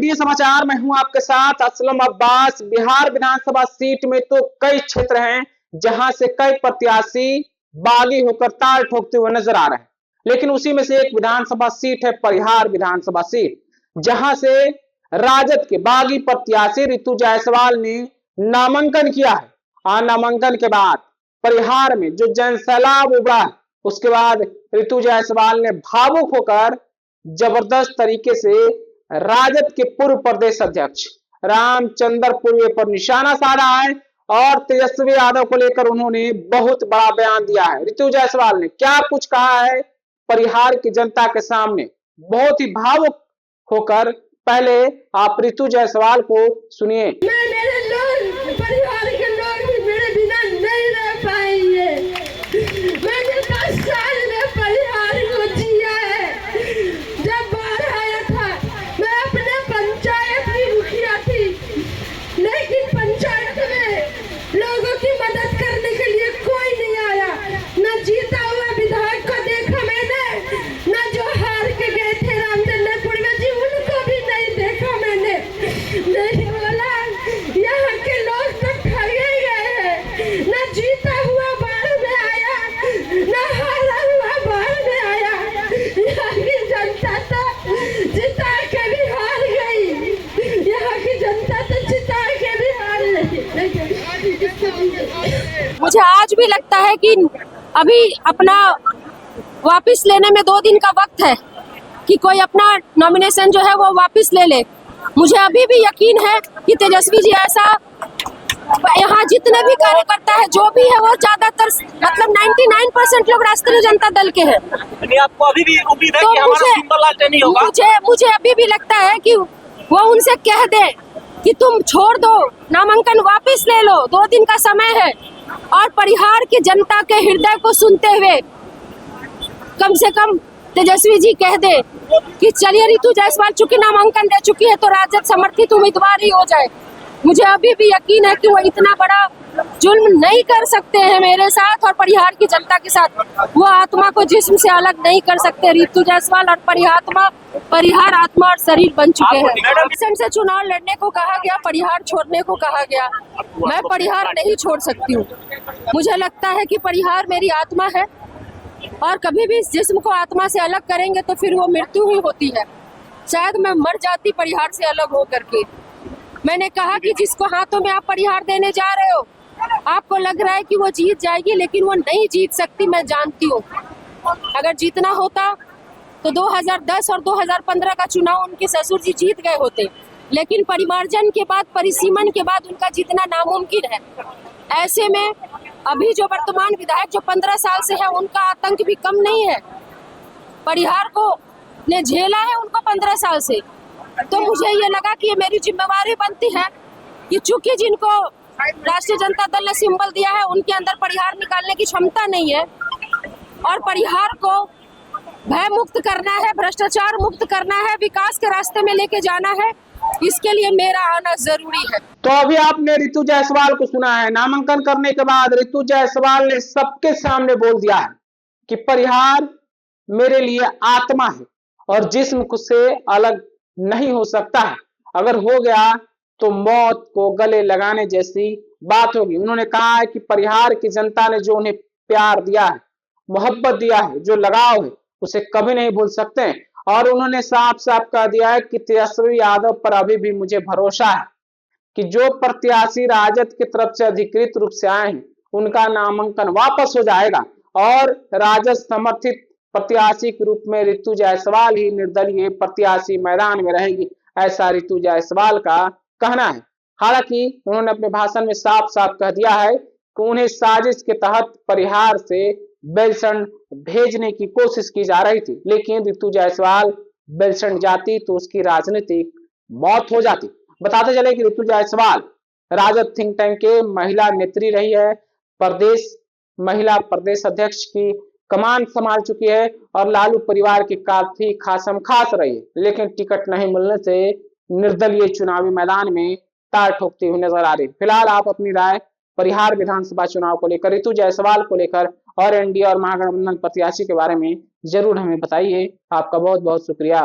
NDA समाचार में हूं आपके साथ असलम अब्बास। बिहार विधानसभा सीट में तो कई क्षेत्र हैं जहां से कई प्रत्याशी बागी होकर ताल ठोकते हुए नजर आ रहे हैं, लेकिन उसी में से एक विधानसभा सीट है परिहार विधानसभा सीट, जहां से राजद के बागी प्रत्याशी रितु जायसवाल ने नामांकन किया है। नामांकन के बाद परिहार में जो जनसैलाब उमड़ा, उसके बाद रितु जायसवाल ने भावुक होकर जबरदस्त तरीके से राजद के पूर्व प्रदेश अध्यक्ष रामचंद्र पूर्वे पर निशाना साधा है और तेजस्वी यादव को लेकर उन्होंने बहुत बड़ा बयान दिया है। रितु जायसवाल ने क्या कुछ कहा है परिहार की जनता के सामने, बहुत ही भावुक होकर पहले आप रितु जायसवाल को सुनिए। मुझे आज भी लगता है कि अभी अपना वापस लेने में 2 दिन का वक्त है कि कोई अपना नॉमिनेशन जो है वो वापस ले ले। मुझे अभी भी यकीन है कि तेजस्वी जी ऐसा, यहाँ जितने भी कार्यकर्ता है जो भी है वो ज्यादातर मतलब 99% लोग राष्ट्रीय जनता दल के हैं। आपको अभी भी उम्मीद है कि हमारा सिंबल लालटेन होगा? मुझे अभी भी लगता है कि वो उनसे कह दे कि तुम छोड़ दो, नामांकन वापस ले लो, 2 दिन का समय है। और परिहार की जनता के हृदय को सुनते हुए कम से कम तेजस्वी जी कह दे कि चलिए रितु जायसवाल चूंकि नामांकन दे चुकी है तो राजद समर्थित उम्मीदवार ही हो जाए। मुझे अभी भी यकीन है कि वो इतना बड़ा जुल्म नहीं कर सकते हैं मेरे साथ और परिहार की जनता के साथ। वो आत्मा को जिस्म से अलग नहीं कर सकते। रितु जायसवाल और परिहार आत्मा और शरीर बन चुके हैं। से चुनाव लड़ने को कहा गया, परिहार छोड़ने को कहा गया। मैं परिहार नहीं छोड़ सकती हूँ। मुझे लगता है कि परिहार मेरी आत्मा है और कभी भी इस जिस्म को आत्मा से अलग करेंगे तो फिर वो मृत्यु ही होती है। शायद मैं मर जाती परिहार से अलग हो करके। मैंने कहा कि जिसको हाथों में आप परिहार देने जा रहे हो, आपको लग रहा है कि वो जीत जाएगी, लेकिन वो नहीं जीत सकती, मैं जानती हूँ। अगर जीतना होता तो 2010 और 2015 का चुनाव उनके ससुर जी जीत गए होते, लेकिन परिमार्जन के बाद, परिसीमन के बाद उनका जीतना नामुमकिन है। ऐसे में अभी जो वर्तमान विधायक जो 15 साल से है, उनका आतंक भी कम नहीं है। परिहार को ने झेला है उनको 15 साल से। तो मुझे ये लगा कि ये मेरी जिम्मेवारी बनती है कि चूंकि जिनको राष्ट्रीय जनता दल ने सिंबल दिया है उनके अंदर परिहार निकालने की क्षमता नहीं है और परिहार को भय मुक्त करना है, भ्रष्टाचार मुक्त करना है, विकास के रास्ते में लेके जाना है। इसके लिए मेरा आना जरूरी है। तो अभी आपने रितु जायसवाल को सुना है। नामांकन करने के बाद रितु जायसवाल ने सबके सामने बोल दिया है कि परिहार मेरे लिए आत्मा है और जिस्म से अलग नहीं हो सकता है। अगर हो गया तो मौत को गले लगाने जैसी बात होगी। उन्होंने कहा है कि परिहार की जनता ने जो उन्हें प्यार दिया है, मोहब्बत दिया है, जो लगाव है, उसे कभी नहीं भूल सकते हैं। और उन्होंने साफ साफ कह दिया है कि तेजस्वी यादव पर अभी भी मुझे भरोसा है कि जो प्रत्याशी राजद की तरफ से अधिकृत रूप से आए हैं उनका नामांकन वापस हो जाएगा और राजद समर्थित प्रत्याशी के रूप में रितु जायसवाल ही निर्दलीय प्रत्याशी मैदान में रहेगी, ऐसा रितु जायसवाल का कहना है। हालांकि उन्होंने अपने भाषण में साफ साफ कह दिया है कि उन्हें साजिश के तहत परिहार से बेलसंड भेजने की कोशिश की जा रही थी, लेकिन रितु जायसवाल बेलसंड जाती तो उसकी राजनीतिक मौत हो जाती। बताते चले कि रितु जायसवाल राजद थिंक टैंक के महिला नेत्री रही है, महिला प्रदेश अध्यक्ष की कमान संभाल चुकी है और लालू परिवार की काफी खासम खास रही है, लेकिन टिकट नहीं मिलने से निर्दलीय चुनावी मैदान में तार ठोकती हुई नजर आ रही। फिलहाल आप अपनी राय परिहार विधानसभा चुनाव को लेकर, रितु जायसवाल को लेकर और एनडीए और महागठबंधन प्रत्याशी के बारे में जरूर हमें बताइए। आपका बहुत बहुत शुक्रिया।